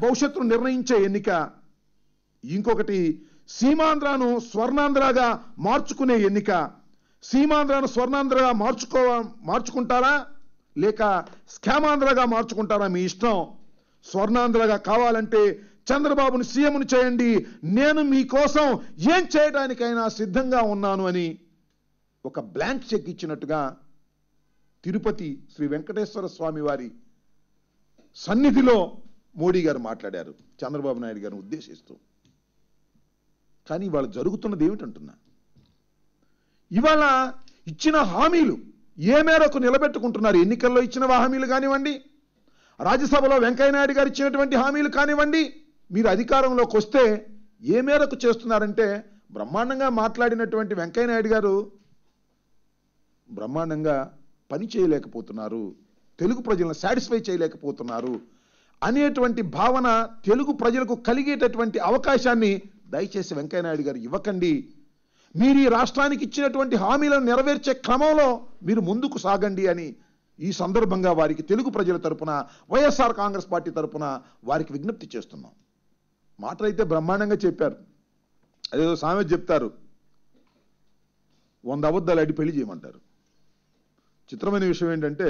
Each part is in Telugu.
భవిష్యత్తును నిర్ణయించే ఎన్నిక, ఇంకొకటి సీమాంధ్రాను స్వర్ణాంధ్రగా మార్చుకునే ఎన్నిక. సీమాంధ్రాను స్వర్ణాంధ్రగా మార్చుకుంటారా లేక స్కామాంధ్రగా మార్చుకుంటారా మీ ఇష్టం. స్వర్ణాంధ్రగా కావాలంటే చంద్రబాబును సీఎంను చేయండి, నేను మీకోసం ఏం చేయడానికైనా సిద్ధంగా ఉన్నాను అని ఒక బ్లాంక్ చెక్ ఇచ్చినట్టుగా తిరుపతి శ్రీ వెంకటేశ్వర స్వామి వారి సన్నిధిలో మోడీ గారు మాట్లాడారు చంద్రబాబు నాయుడు గారిని ఉద్దేశిస్తూ. కానీ ఇవాళ జరుగుతున్నది ఏమిటంటున్నా, ఇవాళ ఇచ్చిన హామీలు ఏ మేరకు నిలబెట్టుకుంటున్నారు? ఎన్నికల్లో ఇచ్చిన హామీలు కానివ్వండి, రాజ్యసభలో వెంకయ్యనాయుడు గారు ఇచ్చినటువంటి హామీలు కానివ్వండి, మీరు అధికారంలోకి వస్తే ఏ మేరకు చేస్తున్నారంటే, బ్రహ్మాండంగా మాట్లాడినటువంటి వెంకయ్యనాయుడు గారు బ్రహ్మాండంగా పని చేయలేకపోతున్నారు, తెలుగు ప్రజలను సాటిస్ఫై చేయలేకపోతున్నారు అనేటువంటి భావన తెలుగు ప్రజలకు కలిగేటటువంటి అవకాశాన్ని దయచేసి వెంకయ్యనాయుడు గారు ఇవ్వకండి. మీరు ఈ రాష్ట్రానికి ఇచ్చినటువంటి హామీలను నెరవేర్చే క్రమంలో మీరు ముందుకు సాగండి అని ఈ సందర్భంగా వారికి తెలుగు ప్రజల తరపున, వైఎస్ఆర్ కాంగ్రెస్ పార్టీ తరపున వారికి విజ్ఞప్తి చేస్తున్నాం. మాటలైతే బ్రహ్మాండంగా చెప్పారు. అదేదో సామెత చెప్తారు, 100 అబద్ధాలు ఆడి పెళ్లి చేయమంటారు. చిత్రమైన విషయం ఏంటంటే,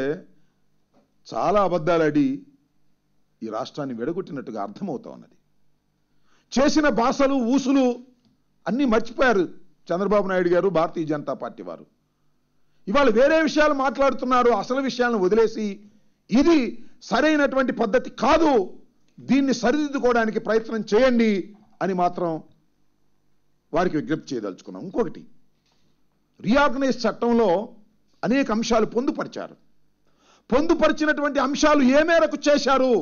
చాలా అబద్ధాలు ఆడి ఈ రాష్ట్రాన్ని విడగొట్టినట్టుగా అర్థమవుతా ఉన్నది. చేసిన భాషలు ఊసులు అన్నీ మర్చిపోయారు చంద్రబాబు నాయుడు గారు, భారతీయ జనతా పార్టీ వారు. ఇవాళ వేరే విషయాలు మాట్లాడుతున్నారు, అసలు విషయాలను వదిలేసి ఇది సరైనటువంటి పద్ధతి కాదు, దీన్ని సరిదిద్దుకోవడానికి ప్రయత్నం చేయండి అని మాత్రం వారికి విజ్ఞప్తి చేయదలుచుకున్నాం. ఇంకొకటి, రీఆర్గనైజ్ చట్టంలో అనేక అంశాలు పొందుపరిచారు. పొందుపరిచినటువంటి అంశాలు ఏ మేరకు చేశారు,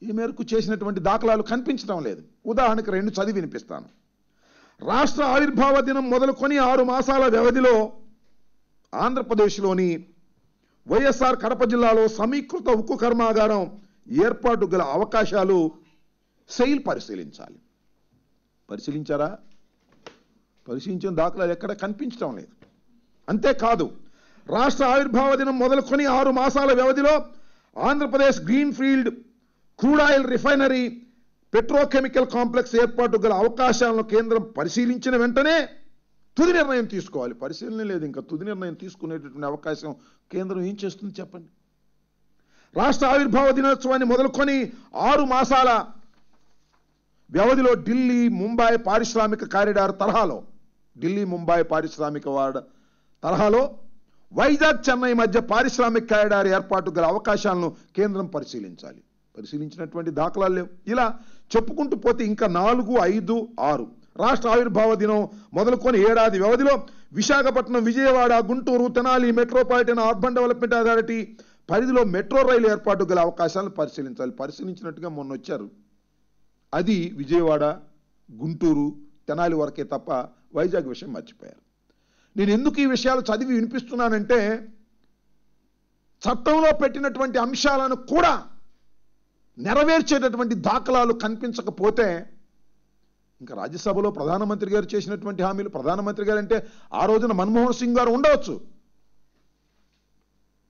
ఈ మేరకు చేసినటువంటి దాఖలాలు కనిపించడం లేదు. ఉదాహరణకు 2 చదివి వినిపిస్తాను. రాష్ట్ర ఆవిర్భావ దినం మొదలుకొని 6 మాసాల వ్యవధిలో ఆంధ్రప్రదేశ్లోని వైఎస్ఆర్ కడప జిల్లాలో సమీకృత ఉక్కు కర్మాగారం ఏర్పాటు గల అవకాశాలు సెయిల్ పరిశీలించాలి. పరిశీలించారా? పరిశీలించిన దాఖలాలు ఎక్కడ కనిపించడం లేదు. అంతేకాదు, రాష్ట్ర ఆవిర్భావ దినం మొదలుకొని 6 మాసాల వ్యవధిలో Andhra Pradesh green field crude oil refinery petrochemical complex ఏర్పాటు గల అవకాశాలను కేంద్రం పరిశీలించిన వెంటనే తుది నిర్ణయం తీసుకోవాలి. పరిశీలన లేదు, ఇంకా తుది నిర్ణయం తీసుకునేటటువంటి అవకాశం కేంద్రం ఏం చేస్తుంది చెప్పండి? రాష్ట్ర ఆవిర్భావ దినోత్సవాన్ని మొదలుకొని 6 మాసాల వ్యవధిలో ఢిల్లీ ముంబై పారిశ్రామిక కారిడార్ తరహాలో, ఢిల్లీ ముంబై పారిశ్రామిక తరహాలో వైజాగ్ చెన్నై మధ్య పారిశ్రామిక కారిడార్ ఏర్పాటు గల అవకాశాలను కేంద్రం పరిశీలించాలి. పరిశీలించినటువంటి దాఖలాలు లేవు. ఇలా చెప్పుకుంటూ పోతే ఇంకా 4, 5, 6 రాష్ట్ర ఆవిర్భావ దినం మొదలుకొని ఏడాది వ్యవధిలో Visakhapatnam, Vijayawada, Guntur, Tenali metropolitan urban development authority పరిధిలో మెట్రో రైలు ఏర్పాటు గల అవకాశాలను పరిశీలించాలి. పరిశీలించినట్టుగా మొన్న వచ్చారు. అది విజయవాడ, గుంటూరు, తెనాలి వరకే తప్ప వైజాగ్ విషయం మర్చిపోయారు. నేను ఎందుకు ఈ విషయాలు చదివి వినిపిస్తున్నానంటే, చట్టంలో పెట్టినటువంటి అంశాలను కూడా నెరవేర్చేటటువంటి దాఖలాలు కనిపించకపోతే, ఇంకా రాజ్యసభలో ప్రధానమంత్రి గారు చేసినటువంటి హామీలు, ప్రధానమంత్రి గారు అంటే ఆ రోజున మన్మోహన్ సింగ్ గారు ఉండవచ్చు,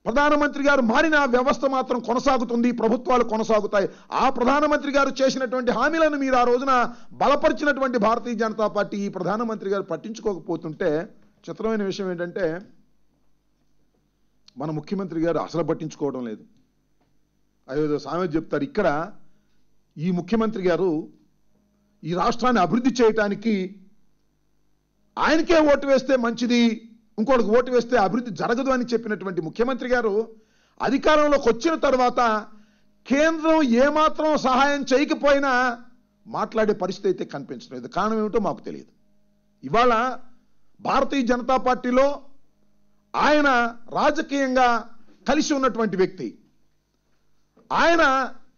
ప్రధానమంత్రి గారు మారిన వ్యవస్థ మాత్రం కొనసాగుతుంది, ప్రభుత్వాలు కొనసాగుతాయి. ఆ ప్రధానమంత్రి గారు చేసినటువంటి హామీలను మీరు ఆ రోజున బలపరిచినటువంటి భారతీయ జనతా పార్టీ ఈ ప్రధానమంత్రి గారు పట్టించుకోకపోతుంటే, చిత్రమైన విషయం ఏంటంటే, మన ముఖ్యమంత్రి గారు అసలు పట్టించుకోవడం లేదు. అదేదో సామెత చెప్తారు, ఇక్కడ ఈ ముఖ్యమంత్రి గారు ఈ రాష్ట్రాన్ని అభివృద్ధి చేయటానికి ఆయనకే ఓటు వేస్తే మంచిది, ఇంకోటికి ఓటు వేస్తే అభివృద్ధి జరగదు అని చెప్పినటువంటి ముఖ్యమంత్రి గారు అధికారంలోకి వచ్చిన తర్వాత కేంద్రం ఏమాత్రం సహాయం చేయకపోయినా మాట్లాడే పరిస్థితి అయితే కనిపించలేదు. కారణం ఏమిటో మాకు తెలియదు. ఇవాళ భారతీయ జనతా పార్టీలో ఆయన రాజకీయంగా కలిసి ఉన్నటువంటి వ్యక్తి, ఆయన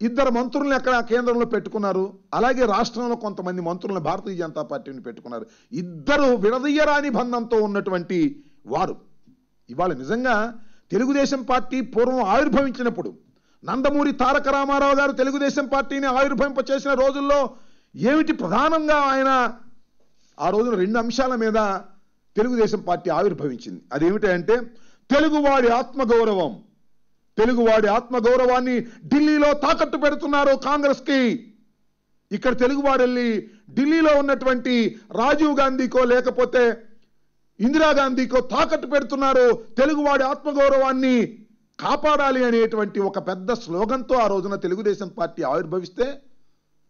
2 మంత్రులను ఎక్కడ కేంద్రంలో పెట్టుకున్నారు, అలాగే రాష్ట్రంలో కొంతమంది మంత్రులను భారతీయ జనతా పార్టీని పెట్టుకున్నారు. 2 విడదీయరాని బంధంతో ఉన్నటువంటి వారు. ఇవాళ నిజంగా తెలుగుదేశం పార్టీ పూర్వం ఆవిర్భవించినప్పుడు నందమూరి తారక రామారావు గారు తెలుగుదేశం పార్టీని ఆవిర్భవింపచేసిన రోజుల్లో ఏమిటి ప్రధానంగా ఆయన ఆ రోజున 2 అంశాల మీద తెలుగుదేశం పార్టీ ఆవిర్భవించింది. అదేమిటంటే, తెలుగువాడి ఆత్మగౌరవం, తెలుగువాడి ఆత్మగౌరవాన్ని ఢిల్లీలో తాకట్టు పెడుతున్నారు కాంగ్రెస్కి. ఇక్కడ తెలుగువాడు వెళ్ళి ఢిల్లీలో ఉన్నటువంటి రాజీవ్ గాంధీకో లేకపోతే ఇందిరాగాంధీకో తాకట్టు పెడుతున్నారు. తెలుగువాడి ఆత్మగౌరవాన్ని కాపాడాలి అనేటువంటి ఒక పెద్ద స్లోగన్తో ఆ రోజున తెలుగుదేశం పార్టీ ఆవిర్భవిస్తే,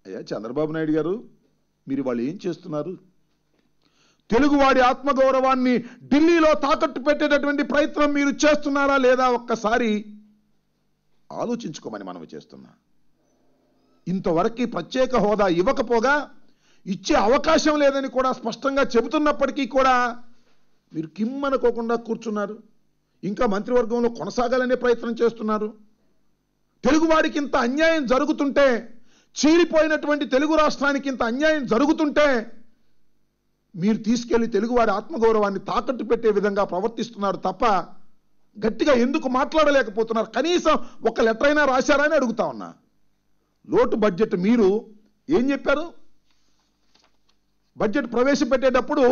అయ్యా చంద్రబాబు నాయుడు గారు, మీరు వాళ్ళు ఏం చేస్తున్నారు? తెలుగువాడి ఆత్మగౌరవాన్ని ఢిల్లీలో తాకట్టు పెట్టేటటువంటి ప్రయత్నం మీరు చేస్తున్నారా లేదా ఒక్కసారి ఆలోచించుకోమని మనం చేస్తున్నా. ఇంతవరకు ప్రత్యేక హోదా ఇవ్వకపోగా ఇచ్చే అవకాశం లేదని కూడా స్పష్టంగా చెబుతున్నప్పటికీ కూడా మీరు కిమ్మనుకోకుండా కూర్చున్నారు. ఇంకా మంత్రివర్గంలో కొనసాగాలనే ప్రయత్నం చేస్తున్నారు. తెలుగువాడికి ఇంత అన్యాయం జరుగుతుంటే, చీలిపోయినటువంటి తెలుగు రాష్ట్రానికి ఇంత అన్యాయం జరుగుతుంటే మీరు తీసుకెళ్లి తెలుగువాడి ఆత్మగౌరవాన్ని తాకట్టు పెట్టే విధంగా ప్రవర్తిస్తున్నారు తప్ప గట్టిగా ఎందుకు మాట్లాడలేకపోతున్నారు? కనీసం ఒక లెటర్ అయినా రాశారా అని అడుగుతా ఉన్నా. లోటు బడ్జెట్ మీరు ఏం చెప్పారు? బడ్జెట్ ప్రవేశపెట్టేటప్పుడు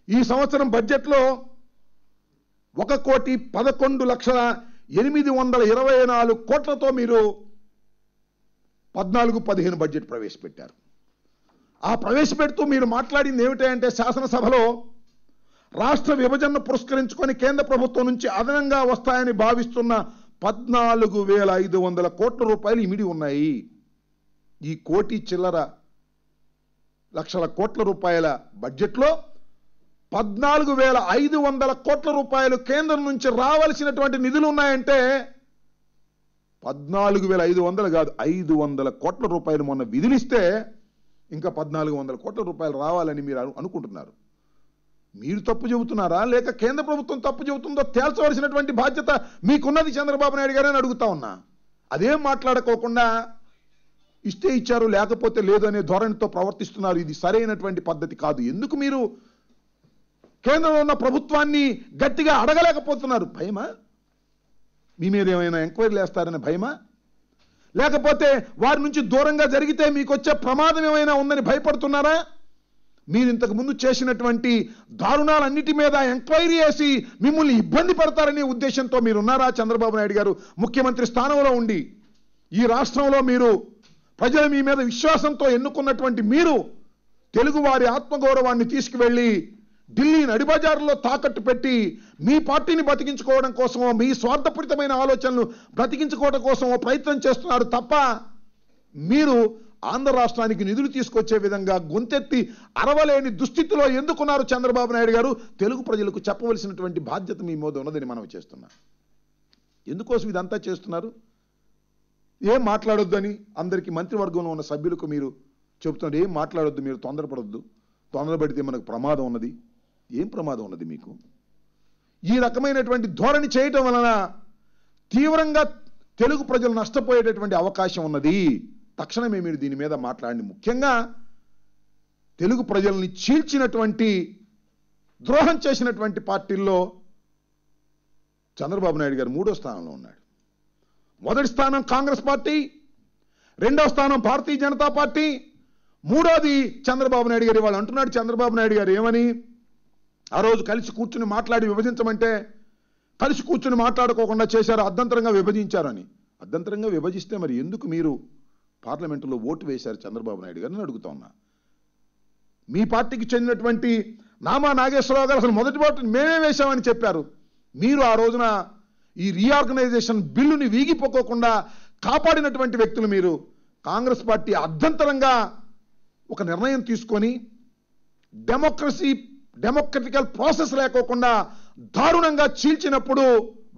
ఈ సంవత్సరం బడ్జెట్లో 1,11,824 కోట్లతో మీరు 14-15 బడ్జెట్ ప్రవేశపెట్టారు. ఆ ప్రవేశపెడుతూ మీరు మాట్లాడింది ఏమిటంటే, శాసనసభలో రాష్ట్ర విభజనను పురస్కరించుకొని కేంద్ర ప్రభుత్వం నుంచి అదనంగా వస్తాయని భావిస్తున్న 14,500 కోట్ల రూపాయలు ఇమిడి ఉన్నాయి. ఈ 1,00,00,000 కోట్ల రూపాయల బడ్జెట్లో 14,500 కోట్ల రూపాయలు కేంద్రం నుంచి రావాల్సినటువంటి నిధులు ఉన్నాయంటే 14,500 కాదు, 500 కోట్ల రూపాయలు మొన్న విధులిస్తే ఇంకా 1,400 కోట్ల రూపాయలు రావాలని మీరు అనుకుంటున్నారు. మీరు తప్పు చెబుతున్నారా లేక కేంద్ర ప్రభుత్వం తప్పు చెబుతుందో తేల్చవలసినటువంటి బాధ్యత మీకున్నది చంద్రబాబు నాయుడు గారని అడుగుతా ఉన్నా. అదేం మాట్లాడుకోకుండా ఇస్తే ఇచ్చారు లేకపోతే లేదు అనే ధోరణితో ప్రవర్తిస్తున్నారు. ఇది సరైనటువంటి పద్ధతి కాదు. ఎందుకు మీరు కేంద్రంలో ఉన్న ప్రభుత్వాన్ని గట్టిగా అడగలేకపోతున్నారు? భయమా? మీ మీద ఏమైనా ఎంక్వైరీలు వేస్తారనే భయమా? లేకపోతే వారి నుంచి దూరంగా జరిగితే మీకు వచ్చే ప్రమాదం ఏమైనా ఉందని భయపడుతున్నారా? మీరు ఇంతకు ముందు చేసినటువంటి దారుణాలన్నిటి మీద ఎంక్వైరీ చేసి మిమ్మల్ని ఇబ్బంది పడతారనే ఉద్దేశంతో మీరున్నారా? చంద్రబాబు నాయుడు గారు ముఖ్యమంత్రి స్థానంలో ఉండి ఈ రాష్ట్రంలో మీరు ప్రజల మీ మీద విశ్వాసంతో ఎన్నుకున్నటువంటి మీరు తెలుగువారి ఆత్మగౌరవాన్ని తీసుకువెళ్ళి ఢిల్లీ నడిబజారులో తాకట్టు పెట్టి మీ పార్టీని బతికించుకోవడం కోసమో మీ స్వార్థపూరితమైన ఆలోచనలు బ్రతికించుకోవడం కోసమో ప్రయత్నం చేస్తున్నారు తప్ప మీరు ఆంధ్ర రాష్ట్రానికి నిధులు తీసుకొచ్చే విధంగా గొంతెత్తి అరవలేని దుస్థితిలో ఎందుకున్నారు చంద్రబాబు నాయుడు గారు? తెలుగు ప్రజలకు చెప్పవలసినటువంటి బాధ్యత మీ మీద ఉన్నదని మనం చేస్తున్నాం. ఎందుకోసం ఇదంతా చేస్తున్నారు? ఏం మాట్లాడొద్దని అందరికీ మంత్రివర్గంలో ఉన్న సభ్యులకు మీరు చెబుతున్నారు. ఏం మాట్లాడొద్దు, మీరు తొందరపడొద్దు, తొందరపడితే మనకు ప్రమాదం ఉన్నది. ఏం ప్రమాదం ఉన్నది మీకు? ఈ రకమైనటువంటి ధోరణి చేయటం వలన తీవ్రంగా తెలుగు ప్రజలు నష్టపోయేటటువంటి అవకాశం ఉన్నది. తక్షణమే మీరు దీని మీద మాట్లాడండి. ముఖ్యంగా తెలుగు ప్రజల్ని చీల్చినటువంటి ద్రోహం చేసినటువంటి పార్టీల్లో చంద్రబాబు నాయుడు గారు 3వ స్థానంలో ఉన్నాడు. మొదటి స్థానం కాంగ్రెస్ పార్టీ, 2వ స్థానం భారతీయ జనతా పార్టీ, 3వది చంద్రబాబు నాయుడు గారు. వాళ్ళు అంటున్నాడు చంద్రబాబు నాయుడు గారు ఏమని, ఆ రోజు కలిసి కూర్చుని మాట్లాడి విభజించమంటే కలిసి కూర్చుని మాట్లాడుకోకుండా చేశారు, అర్ధంతరంగా విభజించారని. అర్ధంతరంగా విభజిస్తే మరి ఎందుకు మీరు పార్లమెంటులో ఓటు వేశారు చంద్రబాబు నాయుడు గారిని అడుగుతా ఉన్నా. మీ పార్టీకి చెందినటువంటి నామా నాగేశ్వరరావు గారు అసలు మొదటి ఓటు మేమే వేశామని చెప్పారు. మీరు ఆ రోజున ఈ రీఆర్గనైజేషన్ బిల్లుని వీగిపోకోకుండా కాపాడినటువంటి వ్యక్తులు మీరు. కాంగ్రెస్ పార్టీ అర్ధంతరంగా ఒక నిర్ణయం తీసుకొని డెమోక్రటికల్ ప్రాసెస్ లేకోకుండా దారుణంగా చీల్చినప్పుడు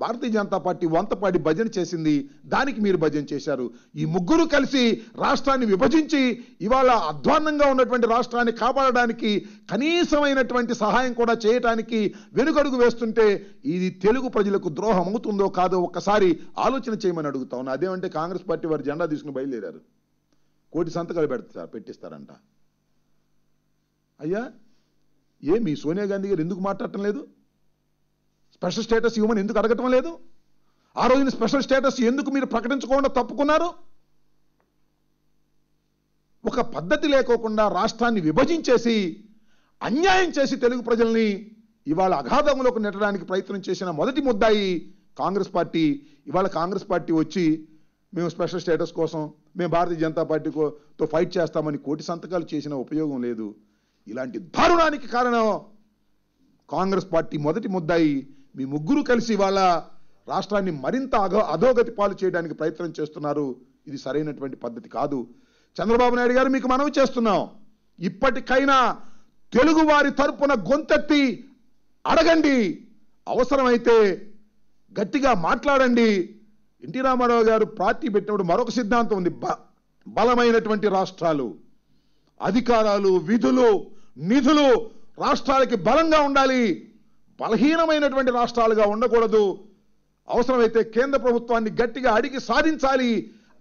భారతీయ జనతా పార్టీ వంతపాడి భజన చేసింది. దానికి మీరు భజన చేశారు. ఈ ముగ్గురు కలిసి రాష్ట్రాన్ని విభజించి ఇవాళ అధ్వాన్నంగా ఉన్నటువంటి రాష్ట్రాన్ని కాపాడడానికి కనీసమైనటువంటి సహాయం కూడా చేయడానికి వెనుకడుగు వేస్తుంటే ఇది తెలుగు ప్రజలకు ద్రోహం అవుతుందో కాదో ఒక్కసారి ఆలోచన చేయమని అడుగుతా ఉన్నా. అదేమంటే కాంగ్రెస్ పార్టీ వారు జెండా తీసుకుని బయలుదేరారు. 1,000 సంతకాలు పెట్టిస్తారంట. అయ్యా మీ సోనియా గాంధీ గారు ఎందుకు మాట్లాడటం లేదు? స్పెషల్ స్టేటస్ ఇవ్వమని ఎందుకు అడగటం లేదు? ఆ రోజున స్పెషల్ స్టేటస్ ఎందుకు మీరు ప్రకటించకుండా తప్పుకున్నారు? ఒక పద్ధతి లేకోకుండా రాష్ట్రాన్ని విభజించేసి అన్యాయం చేసి తెలుగు ప్రజల్ని ఇవాళ అగాధంలోకి నెట్టడానికి ప్రయత్నం చేసిన మొదటి ముద్దాయి కాంగ్రెస్ పార్టీ వచ్చి మేము స్పెషల్ స్టేటస్ కోసం మేము భారతీయ జనతా పార్టీతో ఫైట్ చేస్తామని కోటి సంతకాలు చేసిన ఉపయోగం లేదు. ఇలాంటి దారుణానికి కారణం కాంగ్రెస్ పార్టీ మొదటి ముద్దాయి మీ ముగ్గురు కలిసి వాళ్ళ రాష్ట్రాన్ని మరింత అధోగతి పాలు చేయడానికి ప్రయత్నం చేస్తున్నారు. ఇది సరైనటువంటి పద్ధతి కాదు. చంద్రబాబు నాయుడు గారు మీకు మనవి చేస్తున్నాం, ఇప్పటికైనా తెలుగు వారి తరపున గొంతెత్తి అడగండి, అవసరమైతే గట్టిగా మాట్లాడండి. ఎన్టీ రామారావు గారు పార్టీ పెట్టినప్పుడు మరొక సిద్ధాంతం ఉంది, బలమైనటువంటి రాష్ట్రాలు, అధికారాలు, విధులు, నిధులు రాష్ట్రాలకి బలంగా ఉండాలి, బలహీనమైనటువంటి రాష్ట్రాలుగా ఉండకూడదు, అవసరమైతే కేంద్ర ప్రభుత్వాన్ని గట్టిగా అడిగి సాధించాలి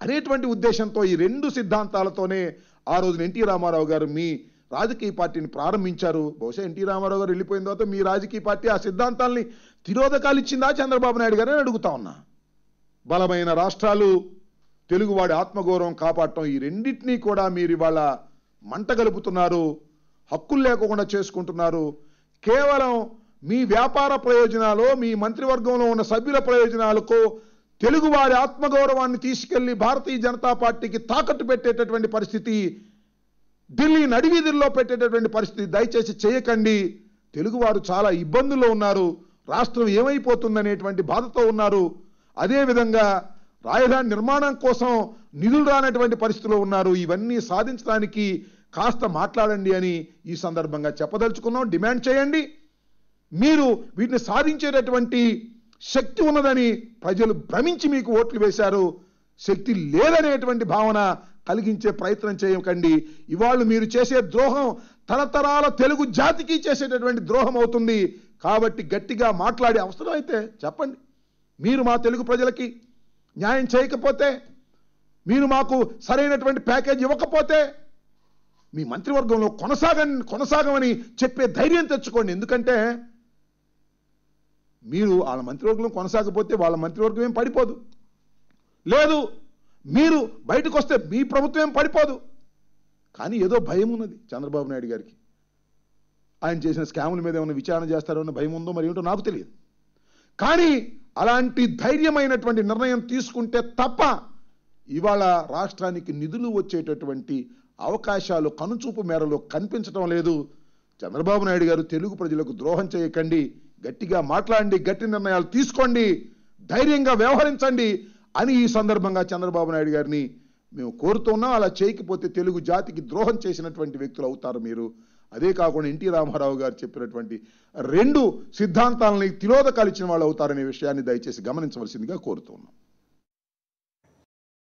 అనేటువంటి ఉద్దేశంతో ఈ రెండు సిద్ధాంతాలతోనే ఆ రోజున ఎన్టీ రామారావు గారు మీ రాజకీయ పార్టీని ప్రారంభించారు. బహుశా ఎన్టీ రామారావు గారు వెళ్ళిపోయిన తర్వాత మీ రాజకీయ పార్టీ ఆ సిద్ధాంతాలని తిరోధకాలు ఇచ్చిందా చంద్రబాబు నాయుడు గారు అని అడుగుతా ఉన్నా. బలమైన రాష్ట్రాలు, తెలుగువాడి ఆత్మగౌరవం కాపాడటం, ఈ రెండింటినీ కూడా మీరు ఇవాళ మంట గలుపుతున్నారు, హక్కులు లేకుండా చేసుకుంటున్నారు. కేవలం మీ వ్యాపార ప్రయోజనాలు, మీ మంత్రివర్గంలో ఉన్న సభ్యుల ప్రయోజనాలకు తెలుగువారి ఆత్మగౌరవాన్ని తీసుకెళ్లి భారతీయ జనతా పార్టీకి తాకట్టు పెట్టేటటువంటి పరిస్థితి, ఢిల్లీ నడివీధుల్లో పెట్టేటటువంటి పరిస్థితి దయచేసి చేయకండి. తెలుగువారు చాలా ఇబ్బందుల్లో ఉన్నారు, రాష్ట్రం ఏమైపోతుందనేటువంటి బాధతో ఉన్నారు. అదేవిధంగా రాజధాని నిర్మాణం కోసం నిధులు రానటువంటి పరిస్థితిలో ఉన్నారు. ఇవన్నీ సాధించడానికి కాస్త మాట్లాడండి అని ఈ సందర్భంగా చెప్పదలుచుకున్నాం. డిమాండ్ చేయండి. మీరు వీటిని సాధించేటటువంటి శక్తి ఉన్నదని ప్రజలు భ్రమించి మీకు ఓట్లు వేశారు. శక్తి లేదనేటువంటి భావన కలిగించే ప్రయత్నం చేయకండి. ఇవాళ మీరు చేసే ద్రోహం తరతరాల తెలుగు జాతికి చేసేటటువంటి ద్రోహం అవుతుంది. కాబట్టి గట్టిగా మాట్లాడి అవసరమైతే చెప్పండి. మీరు మా తెలుగు ప్రజలకి న్యాయం చేయకపోతే, మీరు మాకు సరైనటువంటి ప్యాకేజ్ ఇవ్వకపోతే మీ మంత్రివర్గంలో కొనసాగమని చెప్పే ధైర్యం తెచ్చుకోండి. ఎందుకంటే మీరు వాళ్ళ మంత్రివర్గంలో కొనసాగకపోతే వాళ్ళ మంత్రివర్గం ఏం పడిపోదు, లేదు మీరు బయటకు వస్తే మీ ప్రభుత్వం ఏం పడిపోదు. కానీ ఏదో భయం ఉన్నది చంద్రబాబు నాయుడు గారికి. ఆయన చేసిన స్కాముల మీద ఏమైనా విచారణ చేస్తారో అన్న భయం ఉందో మరి ఏమిటో నాకు తెలియదు. కానీ అలాంటి ధైర్యమైనటువంటి నిర్ణయం తీసుకుంటే తప్ప ఇవాళ రాష్ట్రానికి నిధులు వచ్చేటటువంటి అవకాశాలు కనుచూపు మేరలో కనిపించడం లేదు. చంద్రబాబు నాయుడు గారు తెలుగు ప్రజలకు ద్రోహం చేయకండి, గట్టిగా మాట్లాడండి, గట్టి నిర్ణయాలు తీసుకోండి, ధైర్యంగా వ్యవహరించండి అని ఈ సందర్భంగా చంద్రబాబు నాయుడు గారిని మేము కోరుతున్నాం. అలా చేయకపోతే తెలుగు జాతికి ద్రోహం చేసినటువంటి వ్యక్తులు అవుతారు మీరు. అదే కాకుండా ఎన్టీ రామారావు గారు చెప్పినటువంటి రెండు సిద్ధాంతాలని తిరోధకాలు ఇచ్చిన వాళ్ళు అవుతారనే విషయాన్ని దయచేసి గమనించవలసిందిగా కోరుతున్నాం.